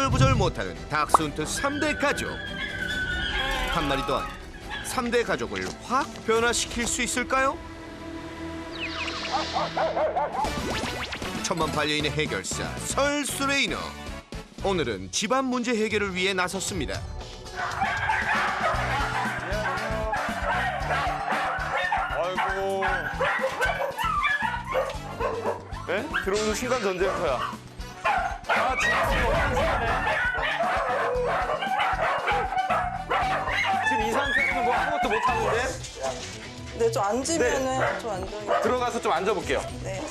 안절부절 못하는 닥스훈트 3대 가족. 한 마리 또한 3대 가족을 확 변화시킬 수 있을까요? 천만 반려인의 해결사 설수레이너. 오늘은 집안 문제 해결을 위해 나섰습니다. 아이고. 네? 들어오는 순간 전쟁터야. 아, 지금 이 상태에는 뭐 아무것도 못 하는데? 네, 좀 앉으면은 좀 안정이. 들어가서 좀 앉아볼게요. 네.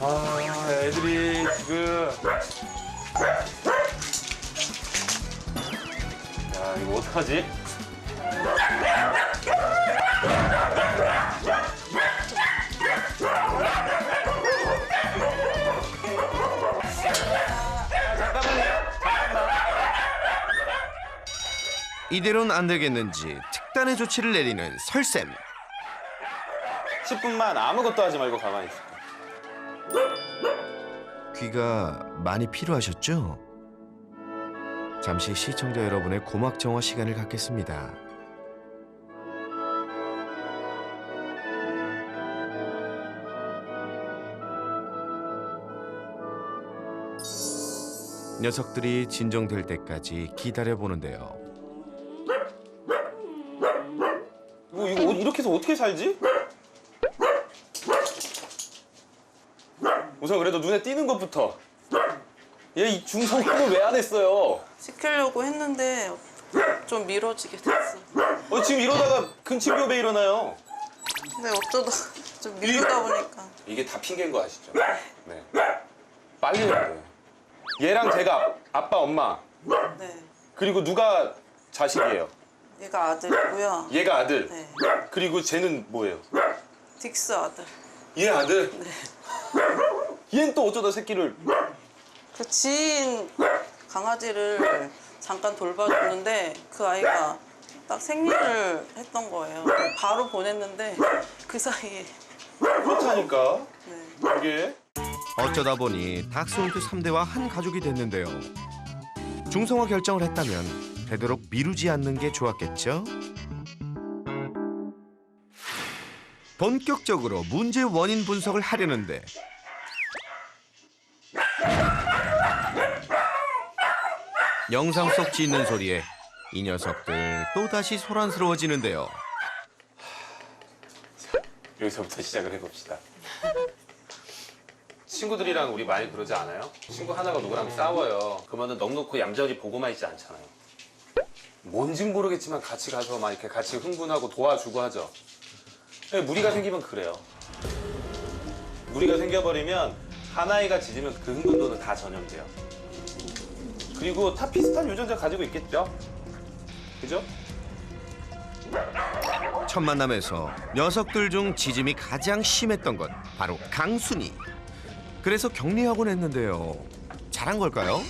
아, 애들이 지금. 야, 이거 어떡하지? 이대로는 안 되겠는지 특단의 조치를 내리는 설쌤. 10분만 아무것도 하지 말고 가만히 있어. 귀가 많이 필요하셨죠? 잠시 시청자 여러분의 고막 정화 시간을 갖겠습니다. 녀석들이 진정될 때까지 기다려보는데요. 이거 이렇게 해서 어떻게 살지? 우선 그래도 눈에 띄는 것부터. 얘 이 중성화를 왜 안 했어요? 시키려고 했는데 좀 미뤄지게 됐어. 지금 이러다가 근친교배 일어나요. 근데 어쩌다 좀 미루다 보니까. 이게 다 핑계인 거 아시죠? 네. 빨리 해야 돼요. 얘랑 제가 아빠, 엄마. 네. 그리고 누가 자식이에요? 얘가 아들이고요. 얘가 아들. 네. 그리고 쟤는 뭐예요? 딕스 아들. 얘 아들? 네. 얘는 또 어쩌다 새끼를. 그 지인 강아지를 잠깐 돌봐줬는데 그 아이가 딱 생리를 했던 거예요. 바로 보냈는데 그 사이에. 그렇다니까. 네. 이게. 어쩌다 보니 닥스훈트 3대와 한 가족이 됐는데요. 중성화 결정을 했다면 되도록 미루지 않는 게 좋았겠죠? 본격적으로 문제 원인 분석을 하려는데 영상 속 짖는 소리에 이 녀석들 또다시 소란스러워지는데요. 여기서부터 시작을 해봅시다. 친구들이랑 우리 많이 그러지 않아요? 친구 하나가 누구랑 싸워요. 그러면은 넉넉히 얌전히 보고만 있지 않잖아요. 뭔진 모르겠지만 같이 가서 막 이렇게 같이 흥분하고 도와주고 하죠. 무리가 생기면 그래요. 무리가 생겨버리면 하나이가 짖으면 그 흥분도는 다 전염돼요. 그리고 다 비슷한 유전자 가지고 있겠죠? 그죠? 첫 만남에서 녀석들 중 짖음이 가장 심했던 건 바로 강순이. 그래서 격리하곤 했는데요. 잘한 걸까요?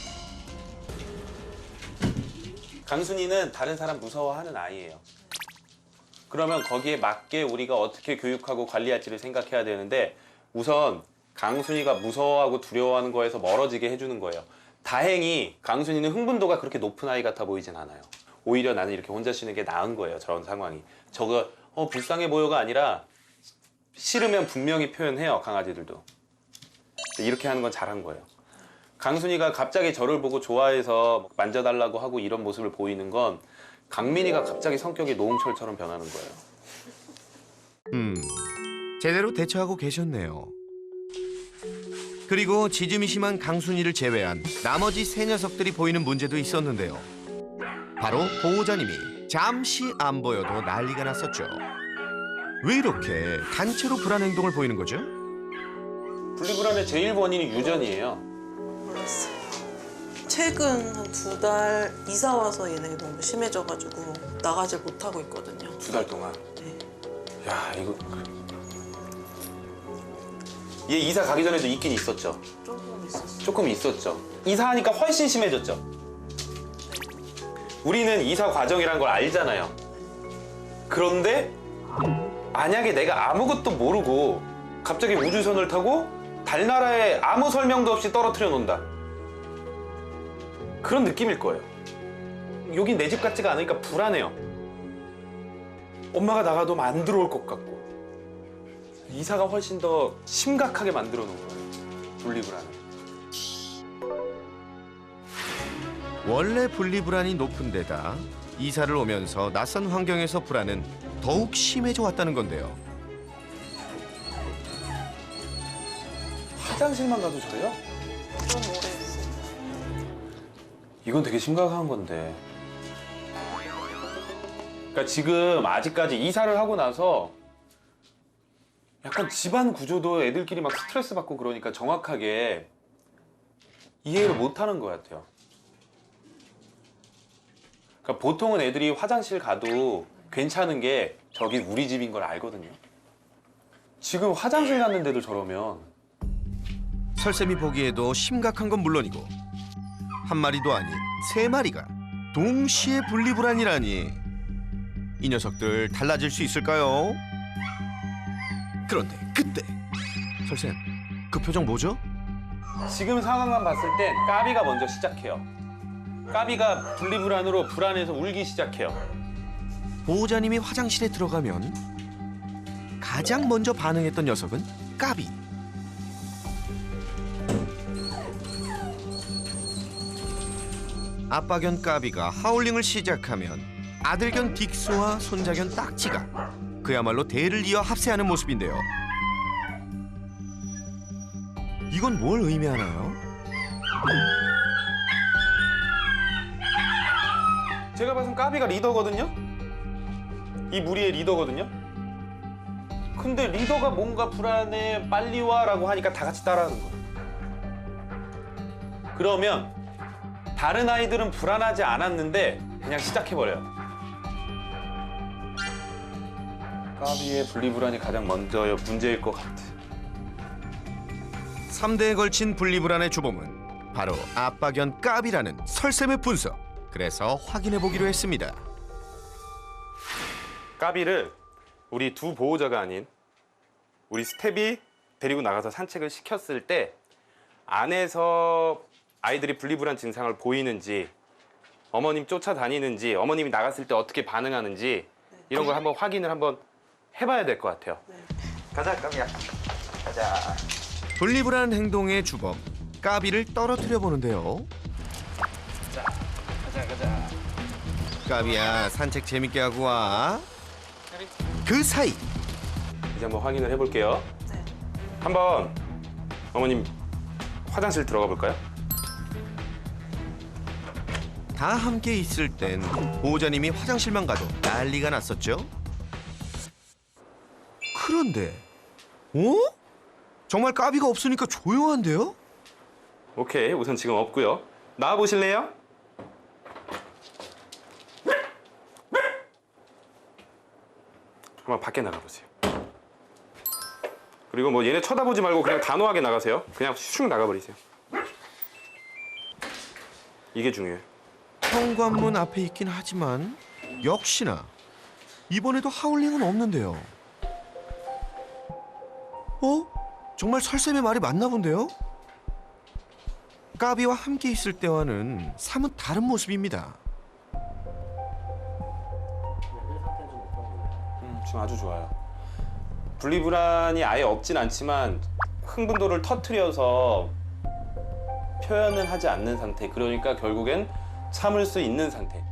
강순이는 다른 사람 무서워하는 아이예요. 그러면 거기에 맞게 우리가 어떻게 교육하고 관리할지를 생각해야 되는데 우선 강순이가 무서워하고 두려워하는 거에서 멀어지게 해주는 거예요. 다행히 강순이는 흥분도가 그렇게 높은 아이 같아 보이진 않아요. 오히려 나는 이렇게 혼자 쉬는 게 나은 거예요. 저런 상황이. 저거 불쌍해 보여가 아니라 싫으면 분명히 표현해요. 강아지들도. 이렇게 하는 건 잘한 거예요. 강순이가 갑자기 저를 보고 좋아해서 만져달라고 하고 이런 모습을 보이는 건 강민이가 갑자기 성격이 노홍철처럼 변하는 거예요. 제대로 대처하고 계셨네요. 그리고 짖음이 심한 강순이를 제외한 나머지 세 녀석들이 보이는 문제도 있었는데요. 바로 보호자님이 잠시 안 보여도 난리가 났었죠. 왜 이렇게 단체로 불안 행동을 보이는 거죠? 분리불안의 제일 원인이 유전이에요. 몰랐어요. 최근 한 2달 이사 와서 얘네 너무 심해져가지고 나가질 못하고 있거든요. 2달 동안. 네. 야, 이거. 얘 이사 가기 전에도 있긴 있었죠. 조금 있었어요. 조금 있었죠. 이사하니까 훨씬 심해졌죠. 우리는 이사 과정이란 걸 알잖아요. 그런데 만약에 내가 아무것도 모르고 갑자기 우주선을 타고 달나라에 아무 설명도 없이 떨어뜨려 놓는다. 그런 느낌일 거예요. 여긴 내 집 같지가 않으니까 불안해요. 엄마가 나가도 안 들어올 것 같고. 이사가 훨씬 더 심각하게 만들어 놓은 거예요. 분리불안을. 원래 분리불안이 높은 데다 이사를 오면서 낯선 환경에서 불안은 더욱 심해져 왔다는 건데요. 화장실만 가도 저래요? 좀 오래 했어요. 이건 되게 심각한 건데. 그러니까 지금 아직까지 이사를 하고 나서 약간 집안 구조도 애들끼리 막 스트레스 받고 그러니까 정확하게 이해를 못 하는 것 같아요. 그러니까 보통은 애들이 화장실 가도 괜찮은 게 저기 우리 집인 걸 알거든요. 지금 화장실 갔는데도 저러면 설쌤이 보기에도 심각한 건 물론이고 한 마리도 아닌 세 마리가 동시에 분리불안이라니 이 녀석들 달라질 수 있을까요? 그런데 그때 설쌤 그 표정 뭐죠? 지금 상황만 봤을 땐 까비가 먼저 시작해요. 까비가 분리불안으로 불안해서 울기 시작해요. 보호자님이 화장실에 들어가면 가장 먼저 반응했던 녀석은 까비. 아빠견 까비가 하울링을 시작하면 아들견 딕스와 손자견 딱지가 그야말로 대를 이어 합세하는 모습인데요. 이건 뭘 의미하나요? 제가 봐선 까비가 리더거든요? 이 무리의 리더거든요? 근데 리더가 뭔가 불안해 빨리 와라고 하니까 다 같이 따라하는 거예요. 그러면 다른 아이들은 불안하지 않았는데 그냥 시작해버려요. 까비의 분리불안이 가장 먼저 문제일 것 같아. 3대에 걸친 분리불안의 주범은 바로 아빠견 까비라는 설쌤의 분석. 그래서 확인해 보기로 했습니다. 까비를 우리 두 보호자가 아닌 우리 스텝이 데리고 나가서 산책을 시켰을 때 안에서 아이들이 분리불안 증상을 보이는지 어머님 쫓아다니는지 어머님이 나갔을 때 어떻게 반응하는지 이런 걸 한번 확인을 한번 해봐야 될 것 같아요. 가자, 까미야. 가자. 분리불안 행동의 주범 까비를 떨어뜨려 보는데요. 가자. 까비야 산책 재밌게 하고 와. 그 사이 이제 한번 확인을 해볼게요. 네. 한번 어머님 화장실 들어가 볼까요? 다 함께 있을 땐 보호자님이 화장실만 가도 난리가 났었죠. 그런데 정말 까비가 없으니까 조용한데요? 오케이, 우선 지금 없고요. 나와 보실래요? 한번 밖에 나가 보세요. 그리고 뭐 얘네 쳐다보지 말고 그냥 단호하게 나가세요. 그냥 슉 나가버리세요. 이게 중요해요. 현관문 앞에 있긴 하지만 역시나 이번에도 하울링은 없는데요. 정말 설쌤의 말이 맞나 본데요? 까비와 함께 있을 때와는 사뭇 다른 모습입니다. 지금 아주 좋아요. 분리불안이 아예 없진 않지만 흥분도를 터트려서 표현은 하지 않는 상태. 그러니까 결국엔 참을 수 있는 상태.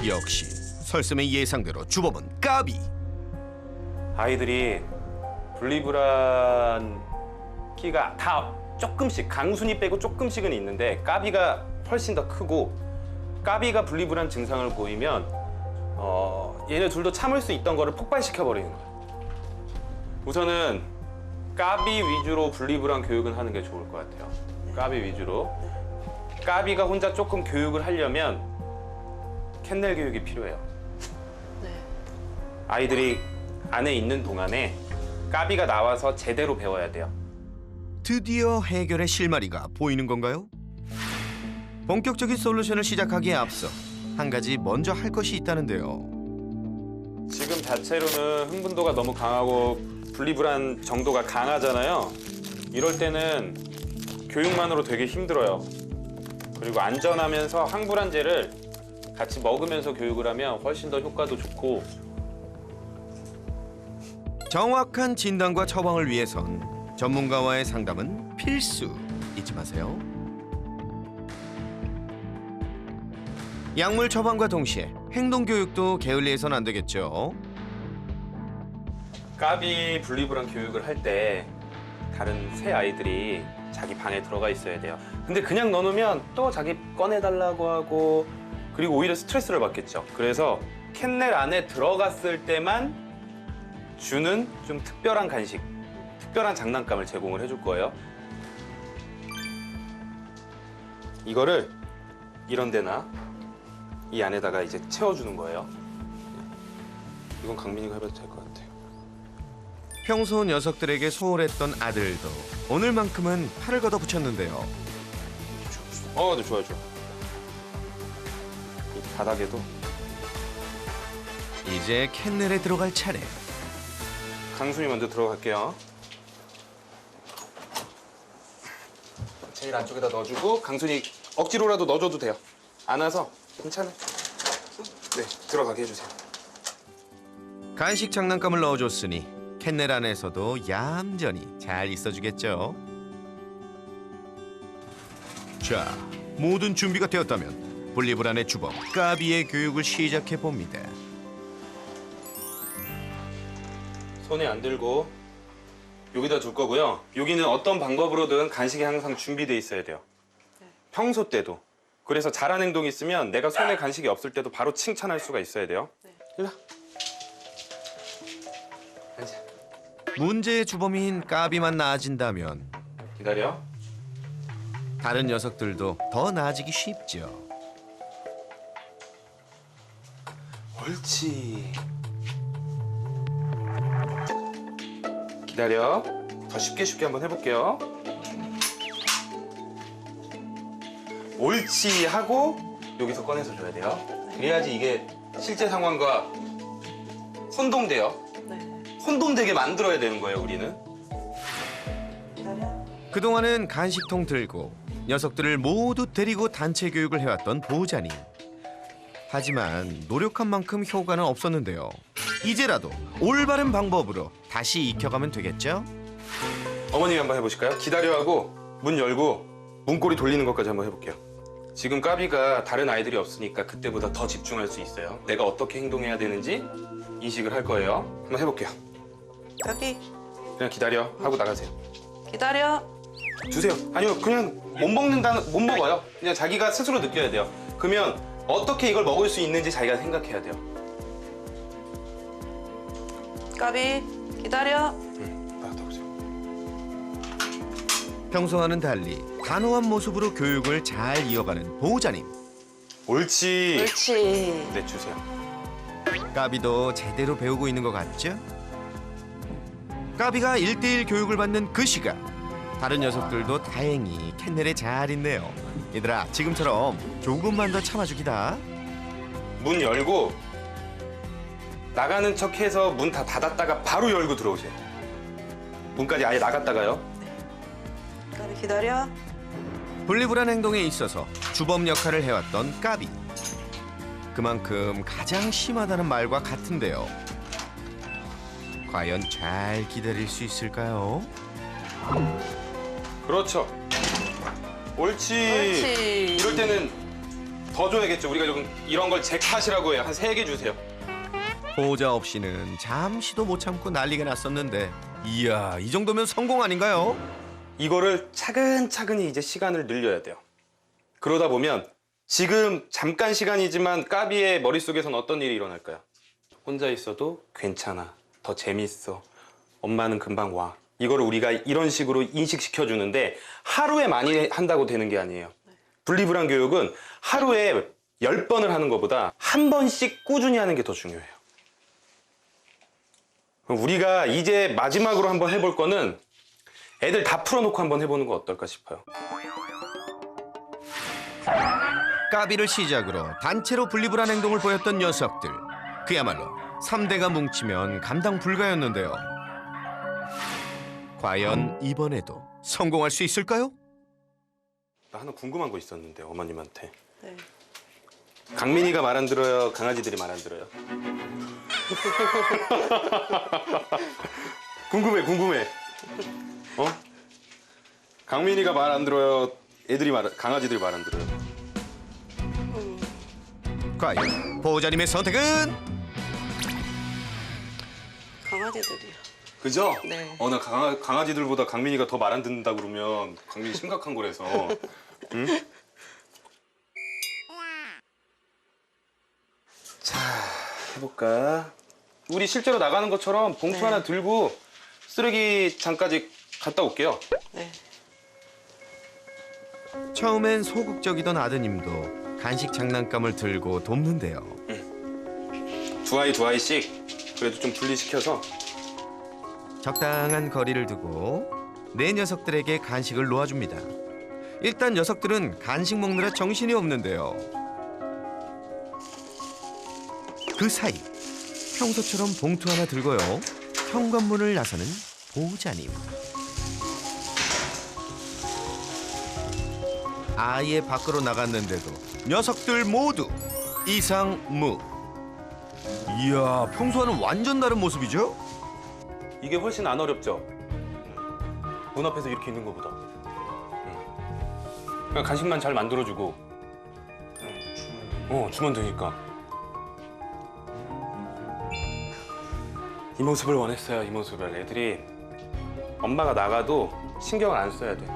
역시 설쌤의 예상대로 주범은 까비. 아이들이 분리불안 키가 다 조금씩 강순이 빼고 조금씩은 있는데 까비가 훨씬 더 크고 까비가 분리불안 증상을 보이면 얘네 둘도 참을 수 있던 거를 폭발시켜 버리는 거예요. 우선은 까비 위주로 분리불안 교육은 하는 게 좋을 것 같아요. 까비 위주로. 까비가 혼자 조금 교육을 하려면 캔넬 교육이 필요해요. 네. 아이들이 안에 있는 동안에 까비가 나와서 제대로 배워야 돼요. 드디어 해결의 실마리가 보이는 건가요? 본격적인 솔루션을 시작하기에 앞서 한 가지 먼저 할 것이 있다는데요. 지금 자체로는 흥분도가 너무 강하고 분리불안 정도가 강하잖아요. 이럴 때는 교육만으로 되게 힘들어요. 그리고 안전하면서 항불안제를 같이 먹으면서 교육을 하면 훨씬 더 효과도 좋고. 정확한 진단과 처방을 위해선 전문가와의 상담은 필수. 잊지 마세요. 약물 처방과 동시에 행동 교육도 게을리해선 안 되겠죠. 까비 분리불안 교육을 할 때 다른 새 아이들이 자기 방에 들어가 있어야 돼요. 근데 그냥 넣어놓으면 또 자기 꺼내달라고 하고, 그리고 오히려 스트레스를 받겠죠. 그래서 캔넬 안에 들어갔을 때만 주는 좀 특별한 간식, 특별한 장난감을 제공을 해줄 거예요. 이거를 이런 데나 이 안에다가 이제 채워주는 거예요. 이건 강민이가 해봐도 될 것 같아요. 평소 녀석들에게 소홀했던 아들도 오늘만큼은 팔을 걷어붙였는데요. 네, 좋아요. 이 바닥에도 이제 캔넬에 들어갈 차례. 강순이 먼저 들어갈게요. 제일 안쪽에다 넣어주고, 강순이 억지로라도 넣어줘도 돼요. 안아서 괜찮아. 네, 들어가게 해주세요. 간식 장난감을 넣어줬으니 캔넬 안에서도 얌전히 잘 있어주겠죠. 자, 모든 준비가 되었다면 분리불안의 주범 까비의 교육을 시작해봅니다. 손에 안 들고 여기다 둘 거고요. 여기는 어떤 방법으로든 간식이 항상 준비돼 있어야 돼요. 평소 때도. 그래서 잘한 행동이 있으면 내가 손에 간식이 없을 때도 바로 칭찬할 수가 있어야 돼요. 일로 와. 앉아. 문제의 주범인 까비만 나아진다면 기다려. 다른 녀석들도 더 나아지기 쉽죠. 옳지. 기다려. 더 쉽게 한번 해볼게요. 옳지 하고 여기서 꺼내서 줘야 돼요. 그래야지 이게 실제 상황과 혼동돼요. 네. 혼동되게 만들어야 되는 거예요, 우리는. 그동안은 간식통 들고 녀석들을 모두 데리고 단체 교육을 해왔던 보호자님. 하지만 노력한 만큼 효과는 없었는데요. 이제라도 올바른 방법으로 다시 익혀가면 되겠죠? 어머님이 한번 해보실까요? 기다려 하고 문 열고 문고리 돌리는 것까지 한번 해볼게요. 지금 까비가 다른 아이들이 없으니까 그때보다 더 집중할 수 있어요. 내가 어떻게 행동해야 되는지 인식을 할 거예요. 한번 해볼게요. 까비 그냥 기다려 하고 나가세요. 기다려. 주세요. 아니요, 그냥 못 먹어요. 그냥 자기가 스스로 느껴야 돼요. 그러면 어떻게 이걸 먹을 수 있는지 자기가 생각해야 돼요. 까비 기다려. 받아보세요. 평소와는 달리 단호한 모습으로 교육을 잘 이어가는 보호자님. 옳지. 옳지. 네, 주세요. 까비도 제대로 배우고 있는 것 같죠? 까비가 1대1 교육을 받는 그 시간. 다른 녀석들도 다행히 캔넬에 잘 있네요. 얘들아, 지금처럼 조금만 더 참아주기다. 문 열고 나가는 척해서 문 다 닫았다가 바로 열고 들어오세요. 문까지 아예 나갔다가요. 까비 기다려. 분리불안 행동에 있어서 주범 역할을 해왔던 까비. 그만큼 가장 심하다는 말과 같은데요. 과연 잘 기다릴 수 있을까요? 그렇죠. 옳지. 옳지. 이럴 때는 더 줘야겠죠. 우리가 이런 걸 잭팟이라고 해요. 한 3개 주세요. 보호자 없이는 잠시도 못 참고 난리가 났었는데, 이야, 이 정도면 성공 아닌가요? 이거를 차근차근히 이제 시간을 늘려야 돼요. 그러다 보면 지금 잠깐 시간이지만 까비의 머릿속에선 어떤 일이 일어날까요? 혼자 있어도 괜찮아. 더 재밌어. 엄마는 금방 와. 이거를 우리가 이런 식으로 인식시켜주는데 하루에 많이 한다고 되는 게 아니에요. 분리불안 교육은 하루에 10번을 하는 것보다 한 번씩 꾸준히 하는 게 더 중요해요. 그럼 우리가 이제 마지막으로 한번 해볼 거는 애들 다 풀어놓고 한번 해보는 거 어떨까 싶어요. 까비를 시작으로 단체로 분리불안 행동을 보였던 녀석들. 그야말로 3대가 뭉치면 감당 불가였는데요. 과연 이번에도 성공할 수 있을까요? 나 하나 궁금한 거 있었는데 어머님한테. 네. 강민이가 말 안 들어요? 강아지들이 말 안 들어요? 궁금해. 어? 강민이가 말 안 들어요? 강아지들이 말 안 들어요? 과연 보호자님의 선택은? 강아지들이요. 그죠? 네. 나 강아지들보다 강민이가 더 말 안 듣는다 그러면 강민이 심각한 거라서. 응? 자, 해볼까? 우리 실제로 나가는 것처럼 봉투 네. 하나 들고 쓰레기장까지 갔다 올게요. 네. 처음엔 소극적이던 아드님도 간식 장난감을 들고 돕는데요. 두 아이씩 그래도 좀 분리시켜서. 적당한 거리를 두고 네 녀석들에게 간식을 놓아줍니다. 일단 녀석들은 간식 먹느라 정신이 없는데요. 그 사이 평소처럼 봉투 하나 들고요. 현관문을 나서는 보호자님. 아예 밖으로 나갔는데도 녀석들 모두 이상무. 이야, 평소와는 완전 다른 모습이죠? 이게 훨씬 안 어렵죠? 문 앞에서 이렇게 있는 것보다. 그냥 간식만 잘 만들어주고. 주면 되니까. 이 모습을 원했어요, 이 모습을. 애들이 엄마가 나가도 신경을 안 써야 돼.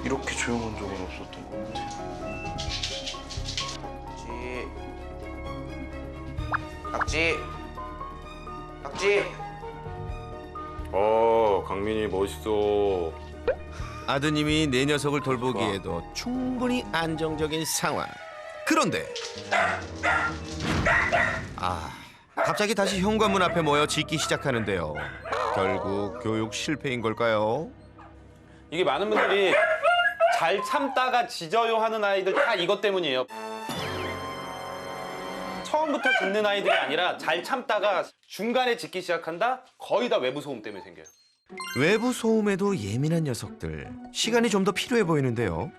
이렇게 조용한 적은 없었던 것 같아. 낙지. 낙지. 강민이 멋있어. 아드님이 내 녀석을 돌보기에도 충분히 안정적인 상황. 그런데 갑자기 다시 현관문 앞에 모여 짖기 시작하는데요. 결국 교육 실패인 걸까요? 이게 많은 분들이 잘 참다가 짖어요 하는 아이들 다 이것 때문이에요. 처음부터 짖는 아이들이 아니라 잘 참다가 중간에 짖기 시작한다? 거의 다 외부 소음 때문에 생겨요. 외부 소음에도 예민한 녀석들. 시간이 좀 더 필요해 보이는데요.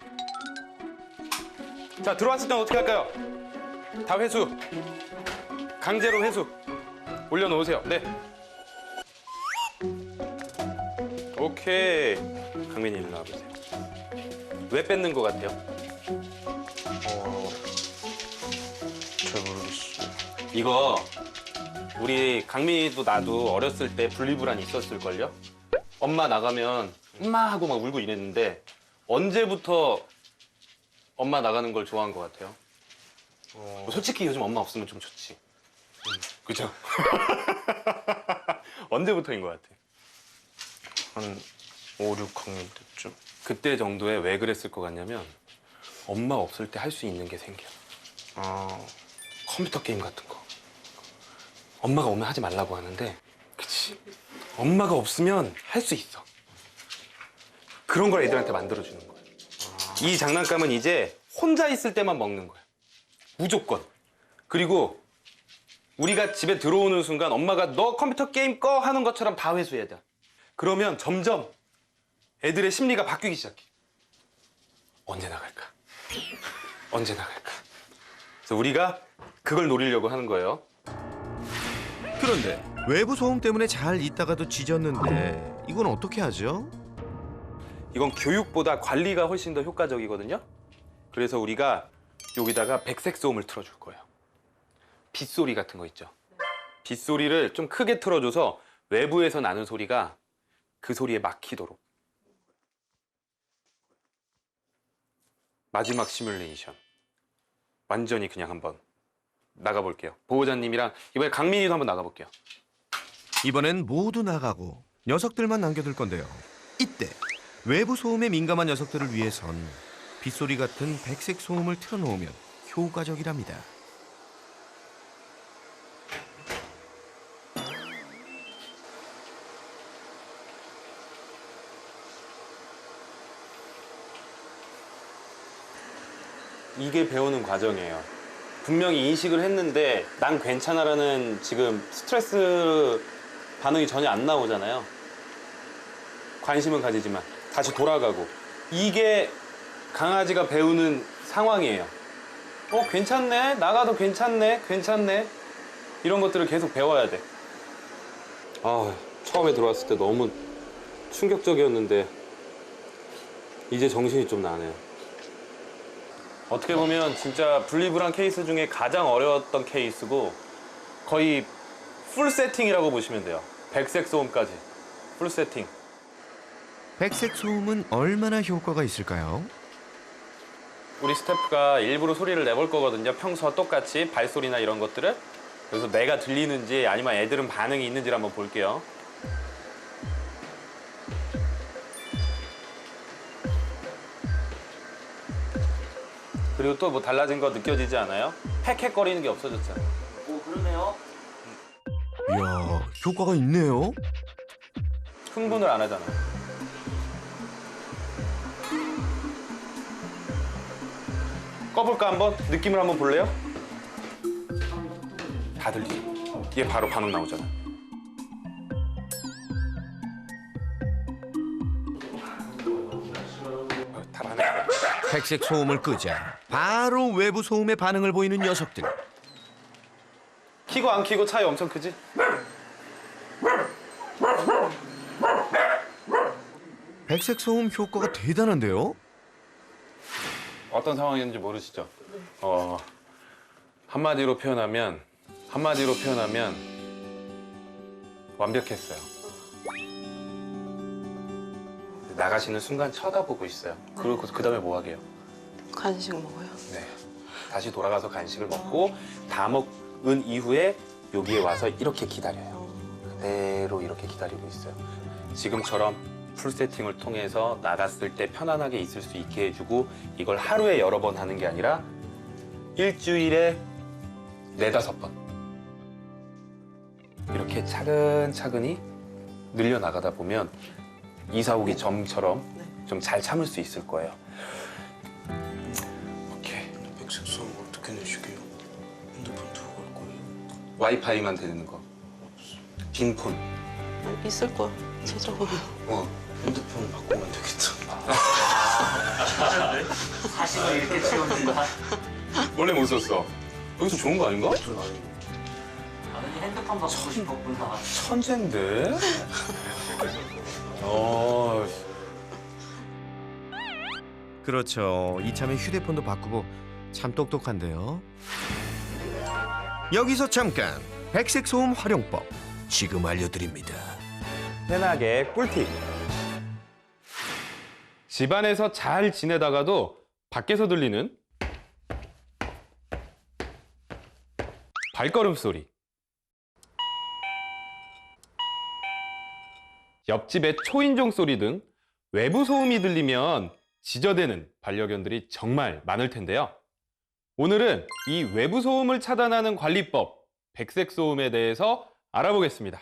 자, 들어왔을 땐 어떻게 할까요? 다 회수. 강제로 회수. 올려놓으세요. 네. 오케이. 강민이 일로 와보세요. 왜 뺏는 것 같아요? 잘 모르겠어요. 이거 우리 강민이도 나도 어렸을 때 분리불안이 있었을걸요? 엄마 나가면 엄마 하고 막 울고 이랬는데 언제부터 엄마 나가는 걸 좋아한 것 같아요? 솔직히 요즘 엄마 없으면 좀 좋지. 그죠? 언제부터인 것 같아? 한 5, 6학년 때쯤. 그때 정도에 왜 그랬을 것 같냐면 엄마 없을 때 할 수 있는 게 생겨. 컴퓨터 게임 같은 거. 엄마가 오면 하지 말라고 하는데 그치? 엄마가 없으면 할 수 있어. 그런 걸 애들한테 만들어주는 거야. 이 장난감은 이제 혼자 있을 때만 먹는 거야. 무조건. 그리고 우리가 집에 들어오는 순간 엄마가 너 컴퓨터 게임 꺼 하는 것처럼 다 회수해야 돼. 그러면 점점 애들의 심리가 바뀌기 시작해. 언제 나갈까? 언제 나갈까? 그래서 우리가 그걸 노리려고 하는 거예요. 그런데 외부 소음 때문에 잘 있다가도 짖었는데 이건 어떻게 하죠? 이건 교육보다 관리가 훨씬 더 효과적이거든요. 그래서 우리가 여기다가 백색 소음을 틀어줄 거예요. 빗소리 같은 거 있죠. 빗소리를 좀 크게 틀어줘서 외부에서 나는 소리가 그 소리에 막히도록. 마지막 시뮬레이션. 완전히 그냥 한번 나가볼게요. 보호자님이랑 이번에 강민이도 한번 나가볼게요. 이번엔 모두 나가고 녀석들만 남겨둘 건데요. 이때 외부 소음에 민감한 녀석들을 위해선 빗소리 같은 백색 소음을 틀어놓으면 효과적이랍니다. 이게 배우는 과정이에요. 분명히 인식을 했는데 난 괜찮아라는 지금 스트레스 반응이 전혀 안 나오잖아요. 관심은 가지지만 다시 돌아가고 이게 강아지가 배우는 상황이에요. 괜찮네. 나가도 괜찮네. 괜찮네. 이런 것들을 계속 배워야 돼. 처음에 들어왔을 때 너무 충격적이었는데 이제 정신이 좀 나네요. 어떻게 보면 진짜 분리불안 케이스 중에 가장 어려웠던 케이스고 거의 풀 세팅이라고 보시면 돼요. 백색 소음까지 풀 세팅. 백색 소음은 얼마나 효과가 있을까요? 우리 스태프가 일부러 소리를 내볼 거거든요. 평소와 똑같이 발소리나 이런 것들을. 그래서 내가 들리는지 아니면 애들은 반응이 있는지를 한번 볼게요. 그리고 또 뭐 달라진 거 느껴지지 않아요? 헥헥거리는 게 없어졌잖아요. 그러네요. 이야, 효과가 있네요. 흥분을 안 하잖아요. 꺼볼까 한번? 느낌을 한번 볼래요? 다 들리죠? 얘 바로 반응 나오잖아. 다 반응. 백색 소음을 끄자 바로 외부 소음에 반응을 보이는 녀석들. 키고 안 키고 차이 엄청 크지? 백색 소음 효과가 대단한데요? 어떤 상황이었는지 모르시죠? 한마디로 표현하면 완벽했어요. 나가시는 순간 쳐다보고 있어요. 그리고 그 다음에 뭐 하게요? 간식 먹어요. 네. 다시 돌아가서 간식을 먹고 다 먹은 이후에 여기에 와서 이렇게 기다려요. 그대로 이렇게 기다리고 있어요. 지금처럼 풀 세팅을 통해서 나갔을 때 편안하게 있을 수 있게 해주고 이걸 하루에 여러 번 하는 게 아니라 일주일에 4-5번 이렇게 차근차근히 늘려나가다 보면 이사 오기 전처럼 좀 잘 참을 수 있을 거예요. 오케이. 백색 소음 어떻게 내시게요? 핸드폰 두고 갈 거예요? 와이파이만 되는 거. 빈 폰. 있을 거야. 찾아보면. 핸드폰 바꾸면 되겠다. 사실은 이렇게 채우는가? 원래 못 썼어. 여기서 좋은 거 아닌가? 아니 핸드폰 바꾸고 싶었구나. 천재인데? 그렇죠. 이참에 휴대폰도 바꾸고 참 똑똑한데요. 여기서 잠깐 백색 소음 활용법 지금 알려드립니다. 편하게 꿀팁. 집안에서 잘 지내다가도 밖에서 들리는 발걸음 소리, 옆집의 초인종 소리 등 외부 소음이 들리면 지저대는 반려견들이 정말 많을 텐데요. 오늘은 이 외부 소음을 차단하는 관리법, 백색 소음에 대해서 알아보겠습니다.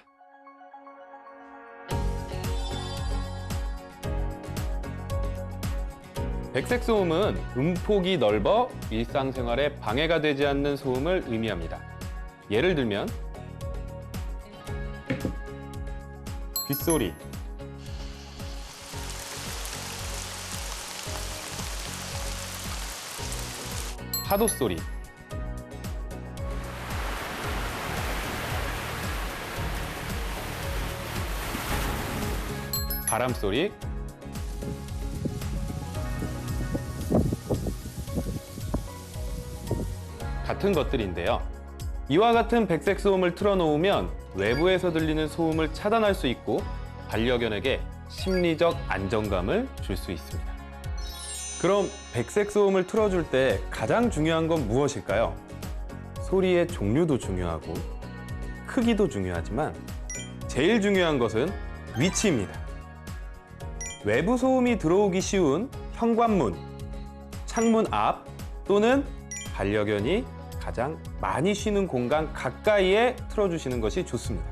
백색 소음은 음폭이 넓어 일상생활에 방해가 되지 않는 소음을 의미합니다. 예를 들면 빗소리, 파도 소리, 바람 소리, 같은 것들인데요. 이와 같은 백색 소음을 틀어놓으면 외부에서 들리는 소음을 차단할 수 있고 반려견에게 심리적 안정감을 줄 수 있습니다. 그럼 백색 소음을 틀어줄 때 가장 중요한 건 무엇일까요? 소리의 종류도 중요하고 크기도 중요하지만 제일 중요한 것은 위치입니다. 외부 소음이 들어오기 쉬운 현관문, 창문 앞 또는 반려견이 가장 많이 쉬는 공간 가까이에 틀어주시는 것이 좋습니다.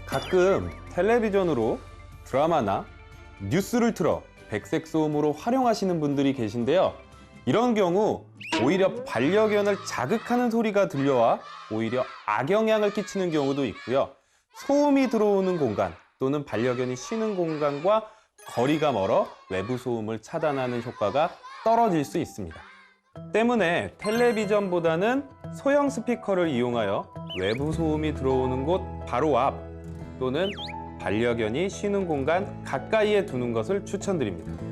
가끔 텔레비전으로 드라마나 뉴스를 틀어 백색 소음으로 활용하시는 분들이 계신데요. 이런 경우 오히려 반려견을 자극하는 소리가 들려와 오히려 악영향을 끼치는 경우도 있고요. 소음이 들어오는 공간 또는 반려견이 쉬는 공간과 거리가 멀어 외부 소음을 차단하는 효과가 떨어질 수 있습니다. 때문에 텔레비전보다는 소형 스피커를 이용하여 외부 소음이 들어오는 곳 바로 앞 또는 반려견이 쉬는 공간 가까이에 두는 것을 추천드립니다.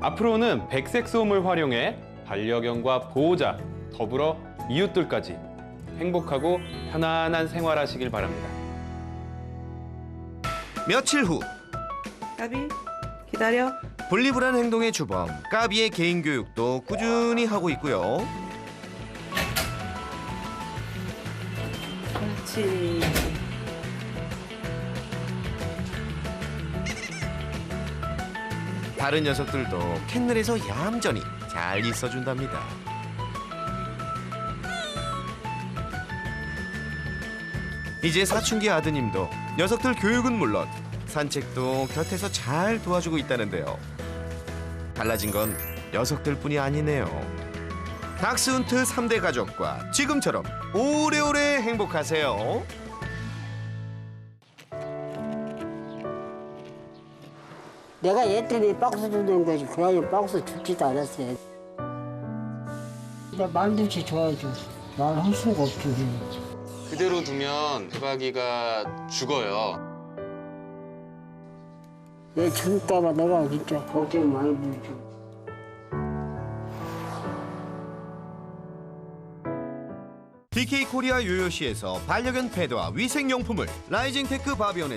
앞으로는 백색 소음을 활용해 반려견과 보호자, 더불어 이웃들까지 행복하고 편안한 생활하시길 바랍니다. 며칠 후 까비 기다려. 분리불안 행동의 주범 까비의 개인 교육도 꾸준히 하고 있고요. 그렇지. 다른 녀석들도 캔넬에서 얌전히 잘 있어준답니다. 이제 사춘기 아드님도 녀석들 교육은 물론 산책도 곁에서 잘 도와주고 있다는데요. 달라진 건 녀석들뿐이 아니네요. 닥스훈트 3대 가족과 지금처럼 오래오래 행복하세요. 내가 얘 때문에 박스 주는 거지. 그냥 박스 줍지도 않았어요. 나 말없이 줘야죠. 말할 수가 없지. 그대로 두면 대박이가 죽어요. 얘 죽을까봐 내가 진짜 걱정 많이 되죠. DK 코리아 요요시에서 반려견 패드와 위생용품을 라이징테크 바비온에